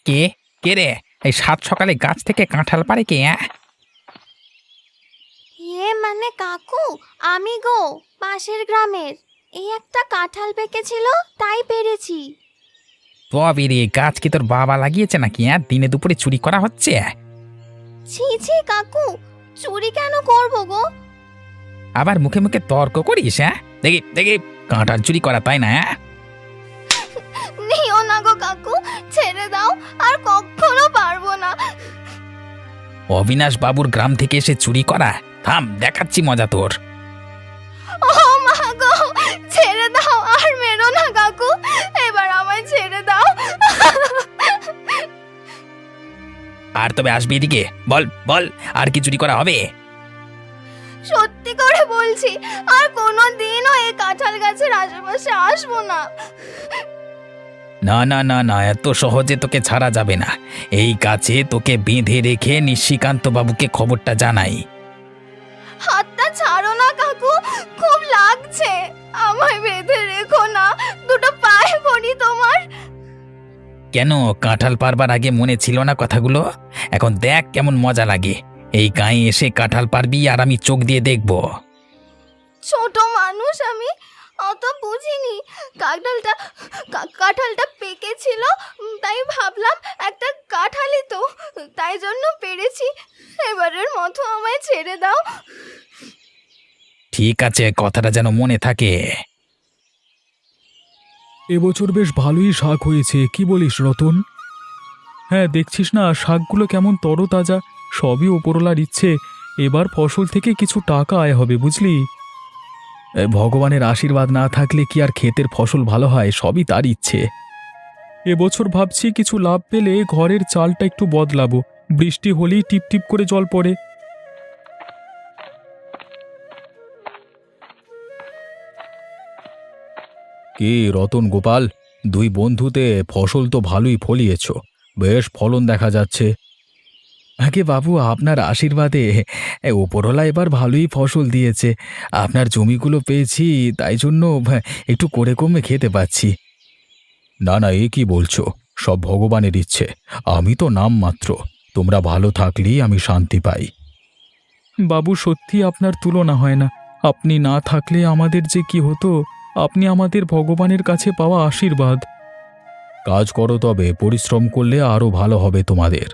কে কে রে? এই সাত সকালে গাছ থেকে কাঁঠাল পারে কে? মানে কাকু, আমি গো, পাশের গ্রামের। এই একটা কাঁঠাল পেকেছিল, তাই পেরেছি। তবে রে, গাছ কি তোর বাবা লাগিয়েছে নাকি? দিনে দুপুরে চুরি করা হচ্ছে? ছি ছি কাকু, চুরি কেন করবো গো? আবার মুখে মুখে তর্ক করিস? দেখি দেখি, কাঁঠাল চুরি করা, তাই না? নিও না গো কাকু, ছেড়ে দাও, আর কখনো পারবো না। অবিনাশ বাবুর গ্রাম থেকে এসে চুরি করা? থাম, দেখাচ্ছি মজা তোর। ও মা গো, ছেড়ে দাও, আর মেরো না কাকু, এবার আমায় ছেড়ে দাও। আর তবে আসবি এদিকে, বল বল, আর কি চুরি করা হবে? সত্যি করে বলছি, আর কোনো দিনও এই কাঁঠাল গাছের আশেপাশে আসবো না। না না না না, এত সহজে তোকে ছাড়া যাবে না। এই গাছে তোকে বেঁধে রেখে নিশিকান্ত বাবুকে খবরটা জানাই। হাতটা ছাড়ো না কাকু, খুব লাগছে, আমায় বেঁধে রেখো না, দুটো পায়ে পড়ি তোমার। কেন, কাঁঠাল পারবার আগে মনে ছিল না কথাগুলো? এখন দেখ কেমন মজা লাগে। এই গায়ে এসে কাঁঠাল পারবি আর আমি চোখ দিয়ে দেখব। ছোট মানুষ আমি, অত বুঝিনি। কাঁঠালটা পেকেছিল, তাই ভাবলাম একটা কাঁঠালই তো, তাই জন্য পেরেছি। এবারের মতো আমায় ছেড়ে দাও। ঠিক আছে, কথাটা যেন মনে থাকে। এবছর বেশ ভালোই শাক হয়েছে, কি বলিস রতন? হ্যাঁ, দেখছিস না শাকগুলো কেমন তরতাজা, সবই ওপরওয়ালার ইচ্ছে। এবার ফসল থেকে কিছু টাকা আয় হবে, বুঝলি? ভগবানের আশীর্বাদ না থাকলে কি আর ক্ষেতের ফসল ভালো হয়? সবই তার ইচ্ছে। এবছর ভাবছি কিছু লাভ পেলে ঘরের চালটা একটু বদলাবো, বৃষ্টি হলেই টিপ টিপ করে জল পড়ে। কি রতন গোপাল, দুই বন্ধুতে ফসল তো ভালোই ফলিয়েছ, বেশ ফলন দেখা যাচ্ছে। আগে বাবু, আপনার আশীর্বাদে ওপরওয়ালা এবার ভালোই ফসল দিয়েছে। আপনার জমিগুলো পেয়েছি, তাই জন্য একটু করে কমে খেতে পাচ্ছি। না না, এ কি বলছো? সব ভগবানের ইচ্ছে, আমি তো নাম মাত্র। তোমরা ভালো থাকলেই আমি শান্তি পাই। বাবু, সত্যি আপনার তুলনা হয় না। আপনি না থাকলে আমাদের যে কি হতো। আপনি আমাদের ভগবানের কাছে পাওয়া আশীর্বাদ। কাজ করো, তবে পরিশ্রম করলে আরো ভালো হবে তোমাদের।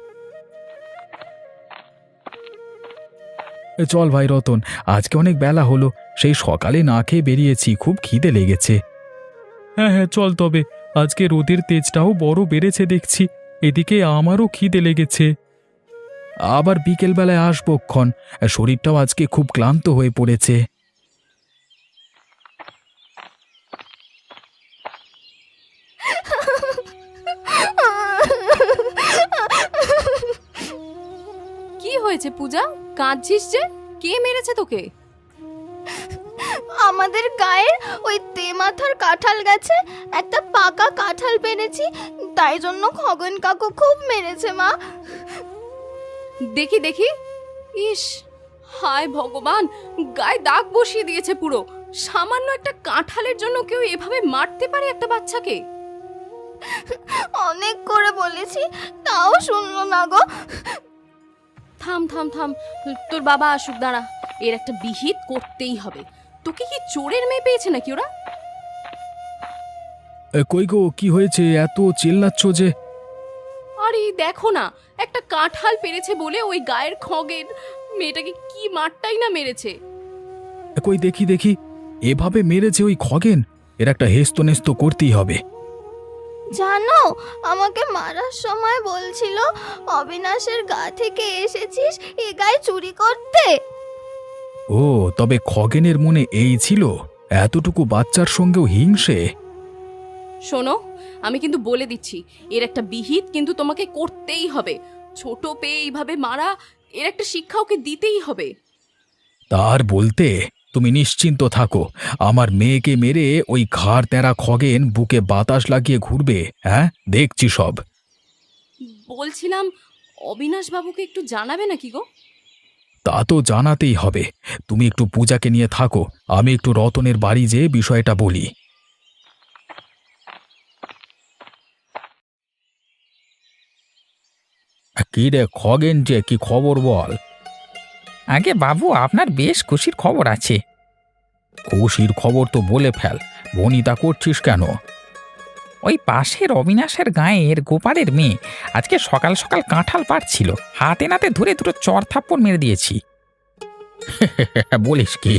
চল ভাই রতন, আজকে অনেক বেলা হলো, সেই সকালে না খেয়ে বেরিয়েছি, খুব খিদে লেগেছে। হ্যাঁ হ্যাঁ, চল তবে। আজকে রোদের তেজটাও বড় বেড়েছে দেখছি, এদিকে আমারও খিদে লেগেছে। আবার বিকেলবেলায় আসবো ক্ষণ, শরীরটাও আজকে খুব ক্লান্ত হয়ে পড়েছে। কি হয়েছে পূজা, কাঁদছিস যে? কে মেরেছে তোকে? আমাদের গায়ের ওই তেমাথার কাঁঠাল গাছে একটা পাকা কাঁঠাল পেরেছি, তাই জন্য খগন কাকু খুব মেরেছে মা। দেখি দেখি। ইস, হায় ভগবান, গায়ে দাগ বসিয়ে দিয়েছে পুরো। সামান্য একটা কাঁঠালের জন্য কেউ এভাবে মারতে পারে একটা বাচ্চাকে? অনেক করে বলেছি, তাও শুনলো না গো। থাম থাম থাম, তোর বাবা আসুক, দাঁড়া, এর একটা বিহিত করতেই হবে। তোকে কি চোরের মেয়ে পেয়েছে নাকি ওরা? কই গো, কি হয়েছে? এত চিল্লাচ্ছ যে? আরে দেখো না, একটা কাঁঠাল পেরেছে বলে ওই গায়ের খগের মেয়েটাকে কি মারটাই না মেরেছে। কই দেখি দেখি, এভাবে মেরেছে ওই খগেন? এর একটা হেস্তনেস্ত করতেই হবে। জানো, আমাকে মারার সময় বলছিল অবিনাশের গা থেকে এসেছিস এ গায়ে চুরি করতে। ও, তবে খগেনের মনে এই ছিল? এতটুকু বাচ্চার সঙ্গেও হিংসে? শোনো, আমি কিন্তু বলে দিচ্ছি, এর একটা বিহিত কিন্তু তোমাকে করতেই হবে। ছোট পেয়ে এইভাবে মারা, এর একটা শিক্ষা ওকে দিতেই হবে। তার বলতে, তুমি নিশ্চিন্ত থাকো, আমার মেয়েকে মেরে ওই ঘাড় তেরা খগেন বুকে বাতাস লাগিয়ে ঘুরবে। হ্যাঁ, দেখছি সব। বলছিলাম, অবিনাশ বাবুকে একটু জানাবে নাকি গো? তা তো জানাতেই হবে। তুমি একটু পূজাকে নিয়ে থাকো, আমি একটু রতনের বাড়ি যেয়ে বিষয়টা বলি। কি রে খগেন, যে কি খবর বল? আগে বাবু, আপনার বেশ খুশির খবর আছে। খুশির খবর তো বলে ফেল, বনিতা করছিস কেন? ওই পাশের অবিনাশের গাঁয়ের গোপালের মেয়ে আজকে সকাল সকাল কাঁঠাল পাড়ছিল, হাতে নাতে ধরে দুটো চড় থাপ্পড় মেরে দিয়েছি। বলিস কি?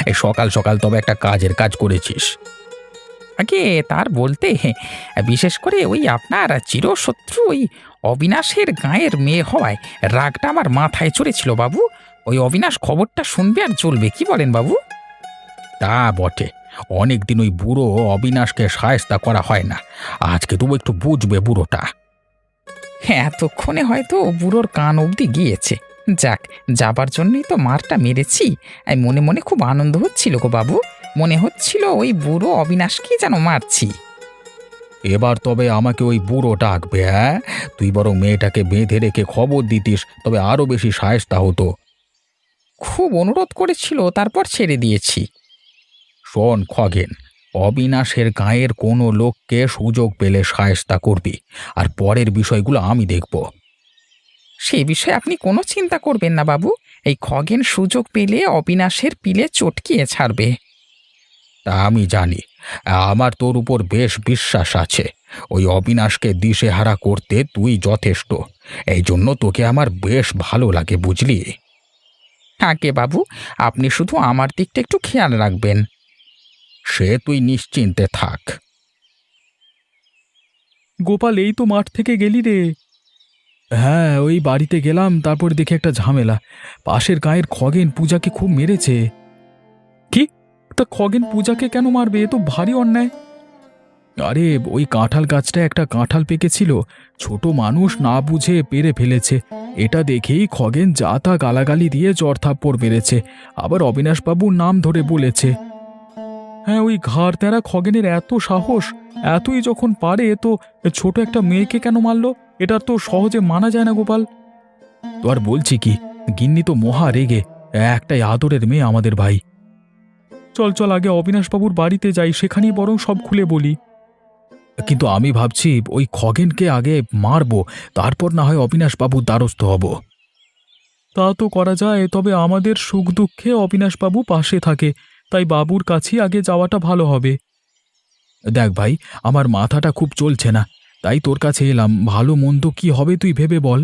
এই সকাল সকাল তবে একটা কাজের কাজ করেছিস। আগে তার বলতে, বিশেষ করে ওই আপনার চিরশত্রু ওই অবিনাশের গাঁয়ের মেয়ে হওয়ায় রাগটা আমার মাথায় চড়েছিল বাবু। ওই অবিনাশ খবরটা শুনবে আর চলবে, কি বলেন বাবু? তা বটে, অনেকদিন ওই বুড়ো অবিনাশকে সায়স্তা করা হয় না, আজকে তবু একটু বুঝবে বুড়োটা। হ্যাঁ, এতক্ষণে হয়তো বুড়োর কান অবধি গিয়েছে। যাক, যাবার জন্যই তো মারটা মেরেছি। মনে মনে খুব আনন্দ হচ্ছিল গো বাবু, মনে হচ্ছিল ওই বুড়ো অবিনাশকে যেন মারছি। এবার তবে আমাকে ওই বুড়ো ডাকবে? হ্যাঁ, তুই বরং মেয়েটাকে বেঁধে রেখে খবর দিতিস, তবে আরো বেশি সায়স্তা হতো। খুব অনুরোধ করেছিল, তারপর ছেড়ে দিয়েছি। শোন খগেন, অবিনাশের গাঁয়ের কোনো লোককে সুযোগ পেলে সায়স্তা করবি, আর পরের বিষয়গুলো আমি দেখব। সে বিষয়ে আপনি কোনো চিন্তা করবেন না বাবু, এই খগেন সুযোগ পেলে অবিনাশের পিলে চটকিয়ে ছাড়বে। তা আমি জানি, আমার তোর উপর বেশ বিশ্বাস আছে। ওই অবিনাশকে দিশেহারা করতে তুই যথেষ্ট, এই জন্য তোকে আমার বেশ ভালো লাগে, বুঝলি? আগে বাবু, আপনি শুধু আমার দিকটা একটু খেয়াল রাখবেন। সে তুই নিশ্চিন্তে থাক। গোপাল, এই তো মাঠ থেকে গেলি রে? হ্যাঁ, ওই বাড়িতে গেলাম, তারপর দেখি একটা ঝামেলা। পাশের গাঁয়ের খগেন পূজাকে খুব মেরেছে। কি? তা খগেন পূজাকে কেন মারবে? এ তো ভারী অন্যায়। আরে, ওই কাঁঠাল গাছটা একটা কাঁঠাল পেকেছিল, ছোট মানুষ না বুঝে পেরে ফেলেছে। এটা দেখেই খগেন যা তা গালাগালি দিয়ে চড়থাপ্পড় মেরেছে, আবার অবিনাশবাবুর নাম ধরে বলেছে। হ্যাঁ, ওই ঘাড় তেরা খগেনের এত সাহস! এতই যখন পারে, তো ছোট একটা মেয়েকে কেন মারলো? এটা তো সহজে মানা যায় না গোপাল। তো আর বলছি কি, গিন্নি তো মহা রেগে, একটাই আদরের মেয়ে আমাদের ভাই। চল চল, আগে অবিনাশবাবুর বাড়িতে যাই, সেখানেই বরং সব খুলে বলি। কিন্তু আমি ভাবছি ওই খগেনকে আগে মারবো, তারপর না হয় অবিনাশবাবুর দ্বারস্থ হব। তা তো করা যায়, তবে আমাদের সুখ দুঃখে অবিনাশবাবু পাশে থাকে, তাই বাবুর কাছেই আগে যাওয়াটা ভালো হবে। দেখ ভাই, আমার মাথাটা খুব চলছে না, তাই তোর কাছে এলাম। ভালো মন্দ কি হবে তুই ভেবে বল।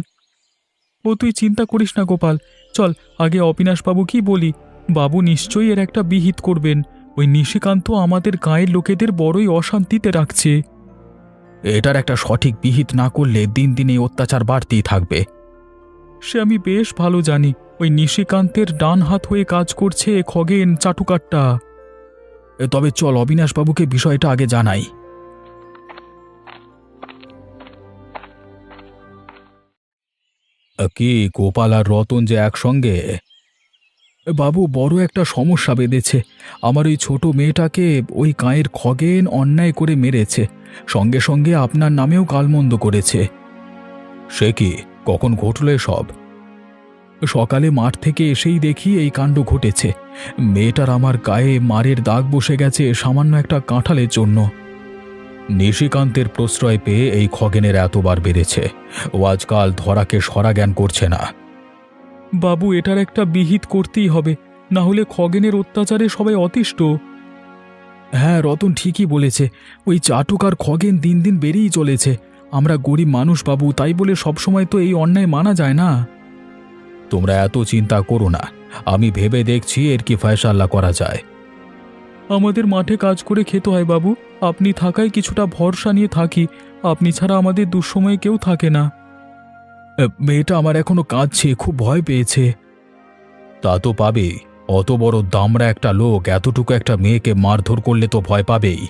ও, তুই চিন্তা করিস না গোপাল, চল আগে অবিনাশবাবু কি বলি। বাবু নিশ্চয়ই এর একটা বিহিত করবেন। ওই নিশিকান্ত আমাদের গাঁয়ের লোকেদের বড়ই অশান্তিতে রাখছে। এটার একটা সঠিক বিহিত না করলে দিন দিন এই অত্যাচার বাড়তেই থাকবে। সে আমি বেশ ভালো জানি। ওই নিশিকান্তের ডান হাত হয়ে কাজ করছে খগেন চাটুকারটা। তবে চল অবিনাশবাবুকে বিষয়টা আগে জানাই। কি গোপাল আর রতন যে একসঙ্গে? বাবু, বড় একটা সমস্যা বেঁধেছে। আমার ওই ছোট মেয়েটাকে ওই গাঁয়ের খগেন অন্যায় করে মেরেছে, সঙ্গে সঙ্গে আপনার নামেও গালমন্দ করেছে। সে কি? কখন ঘটল সব? সকালে মাঠ থেকে এসেই দেখি এই কাণ্ড ঘটেছে। মেয়েটার আমার গায়ে মারের দাগ বসে গেছে সামান্য একটা কাঁঠালের জন্য। নিশিকান্তের প্রশ্রয় পেয়ে এই খগেনের এতবার বেড়েছে, ও আজকাল ধরাকে সরা জ্ঞান করছে না। বাবু, এটার একটা বিহিত করতেই হবে, না হলে খগেনের অত্যাচারে সবাই অতিষ্ঠ। হ্যাঁ, রতন ঠিকই বলেছে। ওই চাটুক আর খগেন দিন দিন বেড়েই চলেছে। আমরা গরিব মানুষ বাবু, তাই বলে সবসময় তো এই অন্যায় মানা যায় না। তোমরা এত চিন্তা করো না, আমি ভেবে দেখছি এর কি ফয়সাল্লা করা যায়। আমাদের মাঠে কাজ করে খেতে হয় বাবু, আপনি থাকায় কিছুটা ভরসা নিয়ে থাকি। আপনি ছাড়া আমাদের দুঃসময়ে কেউ থাকে না। মেয়েটা আমার এখনো কাঁদছে, খুব ভয় পেয়েছে। তা তো পাবেই, অত বড় দামড়া একটা লোক এতটুকু একটা মেয়েকে মারধর করলে তো ভয় পাবেই।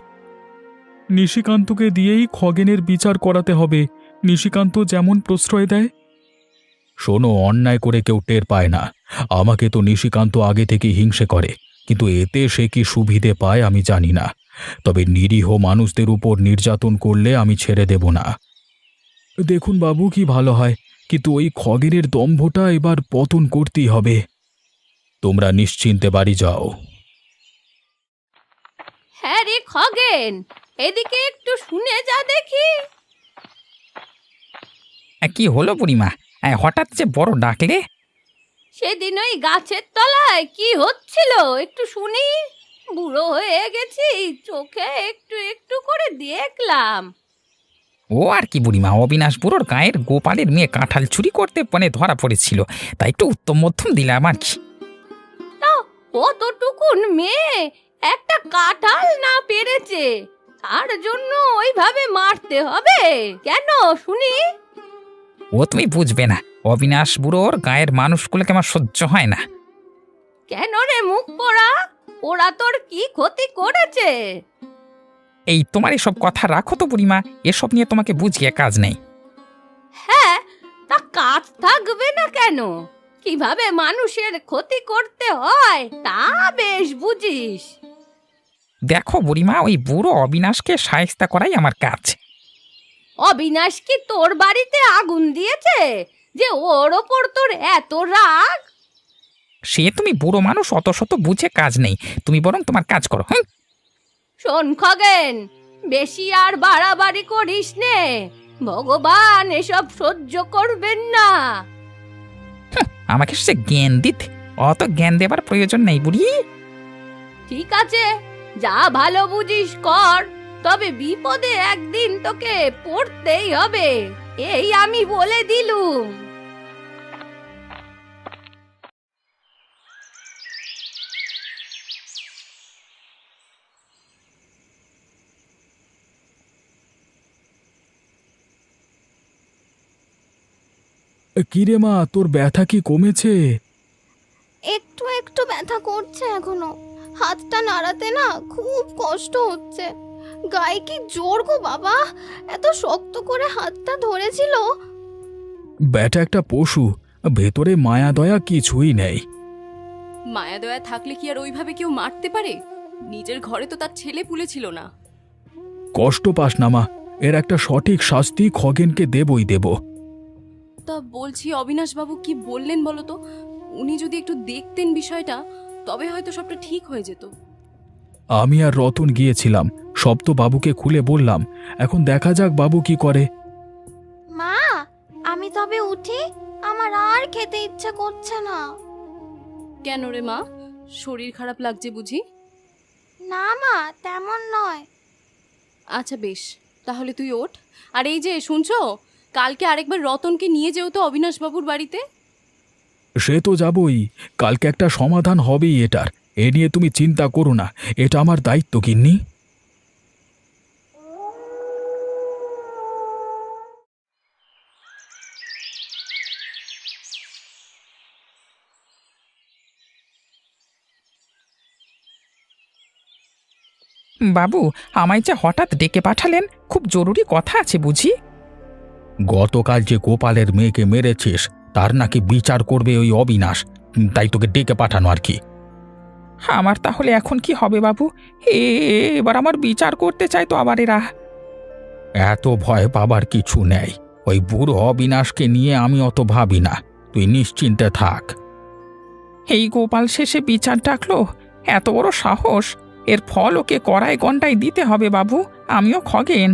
নিশিকান্তকে দিয়েই খগেনের বিচার করাতে হবে। নিশিকান্ত যেমন প্রশ্রয় দেয়। শোনো, অন্যায় করে কেউ টের পায় না। আমাকে তো নিশিকান্ত আগে থেকে হিংসে করে, কিন্তু এতে সে কি সুবিধে পায় আমি জানি না। তবে নিরীহ মানুষদের উপর নির্যাতন করলে আমি ছেড়ে দেব না। দেখুন বাবু, কি ভালো হয়, কিন্তু ওই খগেনের দম্ভটা এবার পতন করতেই হবে। তোমরা নিশ্চিন্তে বাড়ি যাও। হ্যাঁ রে খগেন, এদিকে একটু শুনে যা দেখি। কি হলো বুড়িমা? হঠাৎ যে বড় ডাকলে? সেদিন ওই গাছের তলায় কি হচ্ছিল একটু শুনি। বুড়ো হয়ে গেছি, চোখে একটু একটু করে দেখলাম। ও আর কি বুড়িমা, অবিনাশ বুড়োর গায়ের গোপালের মেয়ে কাঁঠাল চুরি করতে ধরা পড়েছিল, তাই একটু উত্তম মধ্যম দিলাম আর কি। তা কতটুকুন মেয়ে একটা কাঁঠাল না পেরেছে, তার জন্য ওইভাবে মারতে হবে কেন শুনি? ও তুমি বুঝবে না, অবিনাশ বুড়োর গায়ের মানুষগুলোকে আমার সহ্য হয় না। কেন রে মুখ পোড়া, ওরা তোর কি ক্ষতি করেছে? এই তোমার এসব কথা রাখো তো বুড়িমা, এসব নিয়ে তোমাকে বুঝিয়ে কাজ নেই। হ্যাঁ, তা কাজ থাকবে না কেন? কিভাবে মানুষের ক্ষতি করতে হয় তা বেশ বুঝিস। দেখো বুড়িমা, ওই বুড়ো অবিনাশকে শায়েস্তা করাই আমার কাজ। অবিনাশ কি তোর বাড়িতে আগুন দিয়েছে যে ওর ওপর তোর এত রাগ? সে তুমি বুড়ো মানুষ, অত শত বুঝে কাজ নেই, তুমি বরং তোমার কাজ করো। হ্যাঁ, শোন খগেন, বেশি আর বাড়াবাড়ি করিস নে, ভগবান এসব সহ্য করবেন না। আমাকে সে জ্ঞান দিতে, অত জ্ঞান দেবার প্রয়োজন নেই বুড়ি। ঠিক আছে, যা ভালো বুঝিস কর, তবে বিপদে একদিন তোকে পড়তেই হবে, এই আমি বলে দিলুম। কিরে মা, তোর ব্যথা কি কমেছে? একটু একটু ব্যথা করছে এখনো। হাতটা নাড়াতে না খুব কষ্ট হচ্ছে। গায়ে কি জোর গো বাবা, এত শক্ত করে হাতটা ধরেছিল। ব্যাটা একটা পশু, ভেতরে মায়া দয়া কিছুই নেই। মায়া দয়া থাকলে কি আর ওইভাবে কেউ মারতে পারে? নিজের ঘরে তো তার ছেলে পুলে ছিল না। কষ্ট পাস না মা, এর একটা সঠিক শাস্তি খগেনকে দেবই দেব। তা বলছি, অবিনাশ বাবু কি বললেন বলো তো? উনি যদি একটু দেখতেন বিষয়টা, তবে হয়তো সবটা ঠিক হয়ে যেত। আমি আর রতন গিয়েছিলাম, সব তো বাবুকে খুলে বললাম। এখন দেখা যাক বাবু কি করে। মা, আমি তবে উঠি, আমার আর খেতে ইচ্ছে করছে না। কেন রে মা, শরীর খারাপ লাগছে বুঝি? না মা, তেমন নয়। আচ্ছা বেশ, তাহলে তুই ওঠ। আর এই যে শুনছো, কালকে আরেকবার রতনকে নিয়ে যেও তো অবিনাশ বাবুর বাড়িতে। সে তো যাবই, কালকে একটা সমাধান হবেই এটার, এ নিয়ে তুমি চিন্তা করো না, এটা আমার দায়িত্ব গিন্নি। বাবু, আমায় যে হঠাৎ ডেকে পাঠালেন, খুব জরুরি কথা আছে বুঝি। গতকাল যে গোপালের মেয়েকে মেরেছিস তার নাকি বিচার করবে ওই অবিনাশ, তাই তোকে ডেকে পাঠানো আর কি। আমার তাহলে এখন কি হবে বাবু? এবার আমার বিচার করতে চাই তো আবার এরা। এত ভয় পাবার কিছু নেই, ওই বুড়ো অবিনাশকে নিয়ে আমি অত ভাবি না, তুই নিশ্চিন্তে থাক। এই গোপাল শেষে বিচার ডাকলো, এত বড় সাহস! এর ফল ওকে কড়ায় গন্ডায় দিতে হবে বাবু, আমিও খগেন।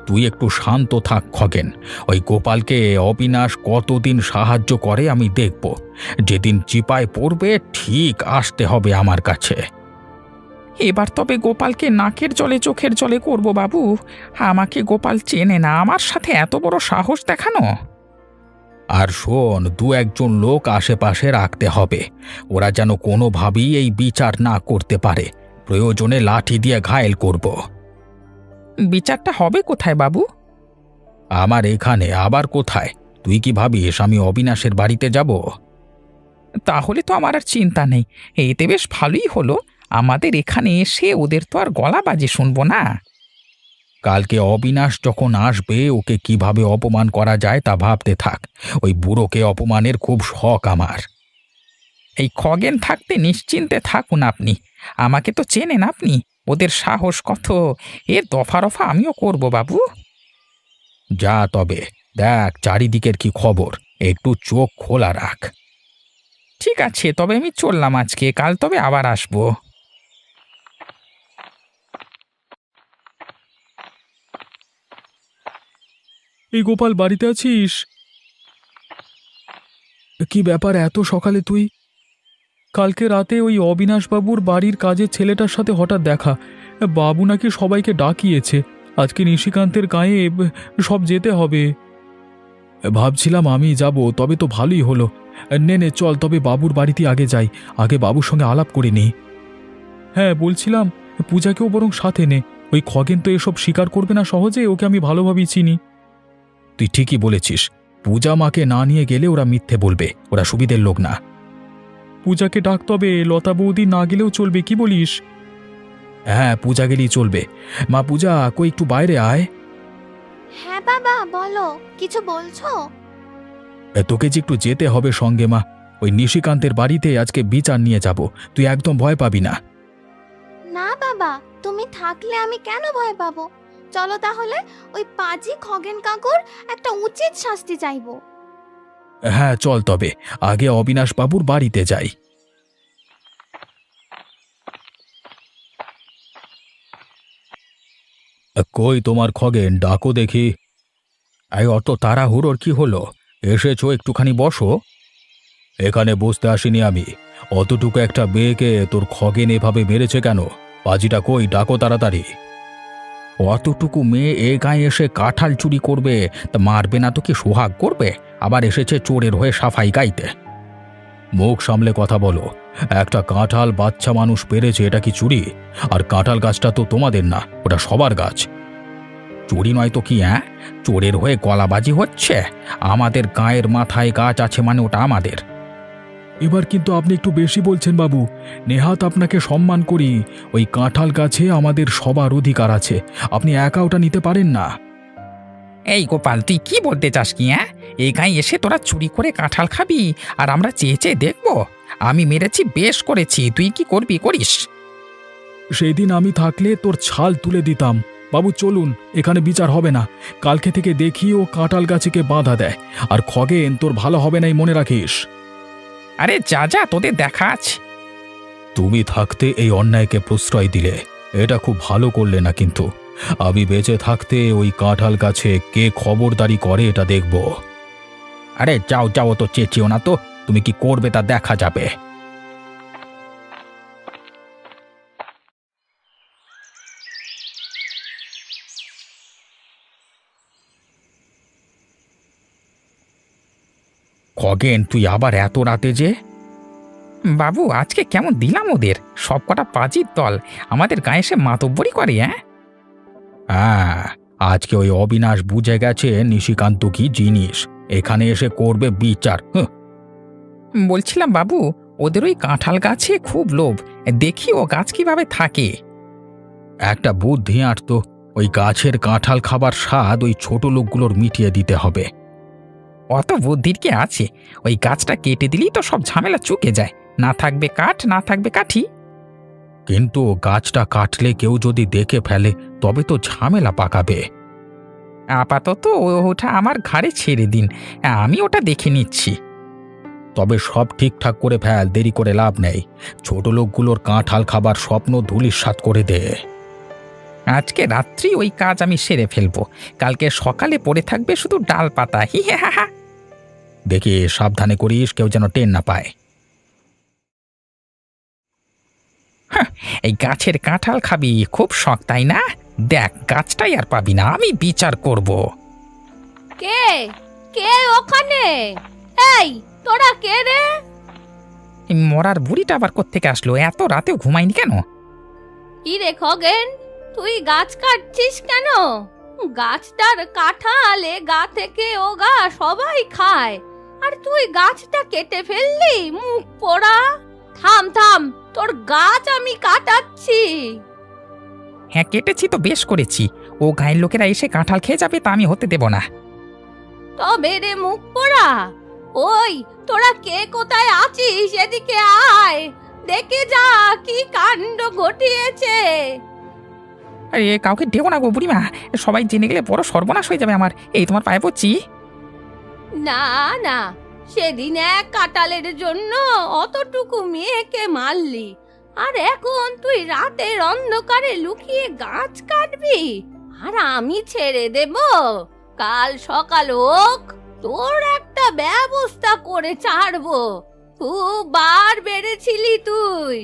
তুই একটু শান্ত থাক খগেন, ওই গোপালকে অবিনাশ কতদিন সাহায্য করে আমি দেখব, যেদিন চিপায় পড়বে ঠিক আসতে হবে আমার কাছে। এবার তবে গোপালকে নাকের জলে চোখের জলে করব বাবু। আমাকে গোপাল চেনে না, আমার সাথে এত বড় সাহস দেখানো। আর শোন, দু একজন লোক আশেপাশে রাখতে হবে, ওরা যেন কোনোভাবেই এই বিচার না করতে পারে, প্রয়োজনে লাঠি দিয়ে ঘায়েল করব। বিচারটা হবে কোথায় বাবু? আমার এখানে আবার কোথায়? তুই কি ভাবিস আমি অবিনাশের বাড়িতে যাব? তাহলে তো আমার আর চিন্তা নেই, এতে বেশ ভালোই হলো। আমাদের এখানে এসে ওদের তো আর গলা বাজে শুনবো না। কালকে অবিনাশ যখন আসবে ওকে কিভাবে অপমান করা যায় তা ভাবতে থাক, ওই বুড়োকে অপমানের খুব শখ আমার। এই খগেন থাকতে নিশ্চিন্তে থাকুন আপনি, আমাকে তো চেনেন আপনি, ওদের সাহস কত, এর দফা রফা আমিও করব বাবু। যা তবে, দেখ চারিদিকের কি খবর, একটু চোখ খোলা রাখ। ঠিক আছে, তবে আমি চললাম আজকে, কাল তবে আবার আসবো। এই গোপাল বাড়িতে আছিস? কি ব্যাপার এত সকালে তুই? কালকে রাতে ওই অবিনাশবাবুর বাড়ির কাজের ছেলেটার সাথে হঠাৎ দেখা। বাবু নাকি সবাইকে ডাকিয়েছে, আজকে নিশিকান্তের গায়ে সব যেতে হবে। ভাবছিলাম আমি যাব, তবে তো ভালোই হলো। নে নে চল, তবে বাবুর বাড়িতে আগে যাই, আগে বাবুর সঙ্গে আলাপ করে নিই। হ্যাঁ বলছিলাম, পূজাকেও বরং সাথে নে। ওই খগেন তো এসব স্বীকার করবে না সহজে, ওকে আমি ভালোভাবেই চিনি। তুই ঠিকই বলেছিস, পূজা মাকে না নিয়ে গেলে ওরা মিথ্যে বলবে, ওরা সুবিধের লোক না। পূজাকে ডাক, তবে লতা বৌদি না গেলেও চলবে, কি বলিস? হ্যাঁ পূজা গেলেই চলবে। মা পূজা, কই একটু বাইরে আয়। হ্যাঁ বাবা, বলো, কিছু বলছো? তোকে যে একটু যেতে হবে সঙ্গে মা। ওই নিশিকান্তের বাড়িতে আজকে বিচার নিয়ে যাব, তুই একদম ভয় পাবি না। না বাবা, তুমি থাকলে আমি কেন ভয় পাবো? চলো তাহলে, ওই পাজি খগেন কাকুর একটা উচিত শাস্তি চাইবো। হ্যাঁ চল, তবে আগে অবিনাশ বাবুর বাড়িতে যাই। কই তোমার খগেন, ডাকো দেখি। এই অত তাড়াহুড়োর কি হলো? এসেছো, একটুখানি বসো। এখানে বসতে আসিনি আমি। অতটুকু একটা মেয়েকে তোর খগেন এভাবে মেরেছে কেন? পাজিটা কই, ডাকো তাড়াতাড়ি। অতটুকু মেয়ে এ গায়ে এসে কাঁঠাল চুরি করবে, তা মারবে না তো কি সোহাগ করবে? আবার এসেছে চোরের হয়ে সাফাই গাইতে। মুখ সামলে কথা বলো। একটা কাঁঠাল বাচ্চা মানুষ পেরেছে, এটা কি চুরি? আর কাঁঠাল গাছটা তো তোমাদের না, ওটা সবার গাছ। চুরি নয় তো কি? হ্যাঁ, চোরের হয়ে গলাবাজি হচ্ছে। আমাদের গায়ের মাথায় গাছ আছে মানে ওটা আমাদের। এবার কিন্তু আপনি একটু বেশি বলছেন বাবু। নেহাত আপনাকে সম্মান করি, ওই কাঁঠাল গাছে আমাদের সবার অধিকার আছে, আপনি একা ওটা নিতে পারেন না। এই গোপাল, তুই কি বলতে চাস কি? হ্যাঁ, এই গায়ে এসে তোরা চুরি করে কাঁঠাল খাবি আর আমরা চেয়ে চেয়ে দেখবো? আমি মেরেছি, বেশ করেছি, তুই কি করবি করিস। সেই দিন আমি থাকলে তোর ছাল তুলে দিতাম। বাবু চলুন, এখানে বিচার হবে না। কালকে থেকে দেখি ও কাঁঠাল গাছকে বাধা দেয়। আর খগেন, তোর ভালো হবে নাই, মনে রাখিস। আরে যা যা, তোদের দেখা আছে। তুমি থাকতে এই অন্যায়কে প্রশ্রয় দিলে, এটা খুব ভালো করলে না। কিন্তু আমি বেঁচে থাকতে ওই কাঁঠাল গাছে কে খবরদারি করে এটা দেখব। আরে যাও যাও, তো চেঁচিও না তো, তুমি কি করবে তা দেখা যাবে। খগেন, তুই আবার এত রাতে যে? বাবু, আজকে কেমন দিলাম ওদের, সব কটা পাজির দল আমাদের গায়ে এসে মাতব্বরি করে। হ্যাঁ, আজকে ওই অবিনাশ বুঝে গেছে নিশিকান্ত কি জিনিস, এখানে এসে করবে বিচার। বলছিলাম বাবু, ওদের ওই কাঁঠাল গাছে খুব লোভ, দেখি ও গাছ কিভাবে থাকে। একটা বুদ্ধি আঁটতো, ওই গাছের কাঁঠাল খাবার স্বাদ ওই ছোট লোকগুলোর মিটিয়ে দিতে হবে। অত বুদ্ধির কি আছে? ওই গাছটা কেটে দিলেই তো সব ঝামেলা চুকে যায়, না থাকবে কাঠ, না থাকবে কাঠি। কিন্তু গাছটা কাটলে কেউ যদি দেখে ফেলে, তবে তো ঝামেলা পাকাবে। আপাতত ওটা আমার ঘাড়ে ছেড়ে দিন, আমি ওটা দেখে নিচ্ছি। তবে সব ঠিকঠাক করে ফেল, দেরি করে লাভ নেই। ছোট লোকগুলোর কাঁঠাল খাবার স্বপ্ন ধূলিসাৎ করে দে। আজকে রাত্রি ওই কাজ আমি সেরে ফেলবো, কালকে সকালে পড়ে থাকবে শুধু ডাল পাতা। হি হা হা। দেখি সাবধানে করিস, কেউ যেন টের না পায়। এই গাছের কাঁঠাল খাবি খুব শখ, তাই না? দেখ, গাছটাই আর পাবি না, আমি বিচার করব। কে কে ওখানে? এই, তোরা কে রে? এই মরার বুড়িটা আবার কোত্থেকে আসলো? এত রাতেও ঘুমায়নি কেন? কি রে খগেন, তুই গাছ কাটছিস কেন? গাছটার কাঁঠাল এ গা থেকে ও গা সবাই খায়, আর তুই গাছটা কেটে ফেললি, মুখ পোড়া। থাম থাম, তোর গাছ আমি কাটাচ্ছি। হ্যাঁ, কেটেছি তো বেশ করেছি। ও গায়ের লোকেরা এসে কাঁঠাল খেয়ে যাবে, তা আমি হতে দেব না। তবে রে মুখ পোড়া, ওই তোরা কে কোথায় আছিস, এদিকে আয়, দেখে যা কি কাণ্ড ঘটিয়েছে। আরে কাউকে ডেও না গো বুড়িমা, সবাই জেনে গেলে বড় সর্বনাশ হয়ে যাবে আমার। এই তোমার পায়ে পড়ছি। না না, সেদিন এক কাঁঠালের জন্য অতটুকু মেয়েকে মারলি, আর এখন তুই রাতের অন্ধকারে লুকিয়ে গাছ কাটবি, আর আমি ছেড়ে দেব? কাল সকাল হোক, তোর একটা ব্যবস্থা করে ছাড়বো। খুব বার বেড়েছিলি তুই।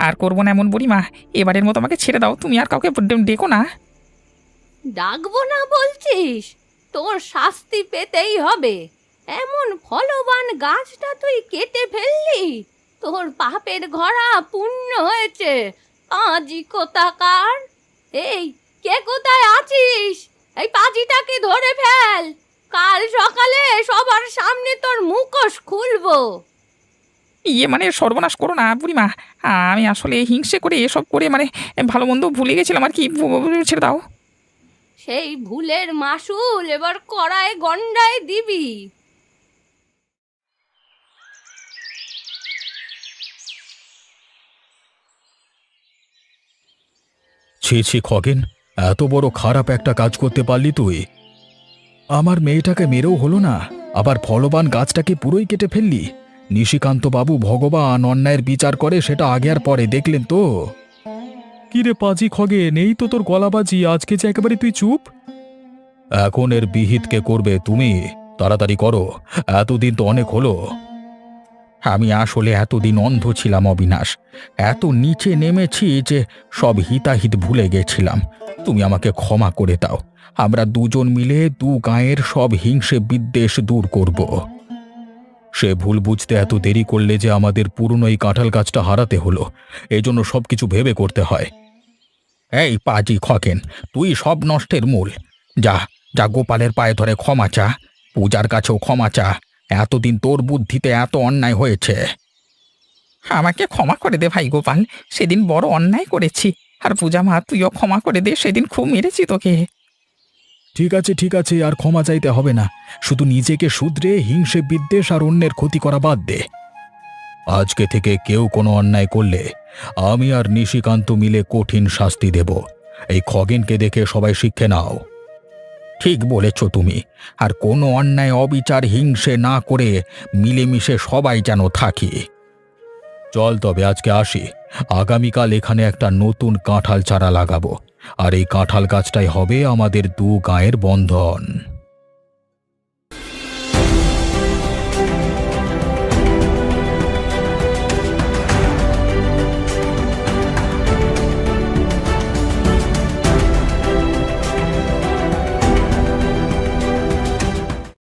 আর করবো না এমন বুড়িমা, এবারের মতো আমাকে ছেড়ে দাও, তুমি আর কাউকে ডেকো না। ডাকবো না বলছিস? তোর শাস্তি পেতেই হবে। এমন ফলবান গাছটা তুই কেটে ফেললি, তোর পাপের ঘোড়া পূর্ণ হয়েছে। পাজি কোথাকার! এই, কে কোথায় আছিস? এই পাজিটাকে ধরে ফেল। কাল সকালে সবার সামনে তোর মুখোশ খুলবো। ইয়ে মানে সর্বনাশ করো না বুড়িমা, আমি আসলে হিংসে করে এসব করে মানে ভালো মন্দ ভুলে গেছিলাম আর কি, ছেড়ে দাও। সেই ভুলের মাসুল এবার কড়ায় গন্ডায় দিবি। ছি ছি খগেন, এত বড় খারাপ একটা কাজ করতে পারলি তুই। আমার মেয়েটাকে মেরেও হলো না, আবার ফলবান গাছটাকে পুরোই কেটে ফেললি। নিশিকান্ত বাবু ভগবান অন্যায়ের বিচার করে, সেটা আগে আর পরে দেখলেন তো। কি রে পাজি খগেন, এই তো তোর গলাবাজি, আজকে যে একেবারে তুই চুপ। এখন এর বিহিত কে করবে? তুমি তাড়াতাড়ি করো, এতদিন তো অনেক হলো। আমি আসলে এতদিন অন্ধ ছিলাম অবিনাশ, এত নিচে নেমেছি যে সব হিতাহিত ভুলে গেছিলাম। তুমি আমাকে ক্ষমা করে দাও, আমরা দুজন মিলে দু গাঁয়ের সব হিংসে বিদ্বেষ দূর করব। সে ভুল বুঝতে এত দেরি করলে যে আমাদের পুরনো এই কাঁঠাল গাছটা হারাতে হলো, এজন্য সবকিছু ভেবে করতে হয়। এই পাজি খকেন, তুই সব নষ্টের মূল। যা যা গোপালের পায়ে ধরে ক্ষমা চা, পূজার কাছেও ক্ষমা চা। এতদিন তোর বুদ্ধিতে এত অন্যায় হয়েছে। আমাকে ক্ষমা করে দে ভাই গোপাল, সেদিন বড় অন্যায় করেছি। আর পূজা মা, তুইও ক্ষমা করে দে, সেদিন খুব মেরেছি তোকে। ঠিক আছে, আর ক্ষমা চাইতে হবে না। শুধু নিজেকে শুধরে হিংসে বিদ্বেষ আর অন্যের ক্ষতি করা বাদ দে। আজকে থেকে কেউ কোনো অন্যায় করলে আমি আর নিশিকান্ত মিলে কঠিন শাস্তি দেব। এই খগেনকে দেখে সবাই শিক্ষে নাও। ঠিক বলেছ তুমি, আর কোনো অন্যায় অবিচার হিংসে না করে মিলেমিশে সবাই যেন থাকি। চল তবে আজকে আসি, আগামীকাল এখানে একটা নতুন কাঁঠাল চারা লাগাবো, আর এই কাঁঠাল গাছটাই হবে আমাদের দু গাঁয়ের বন্ধন।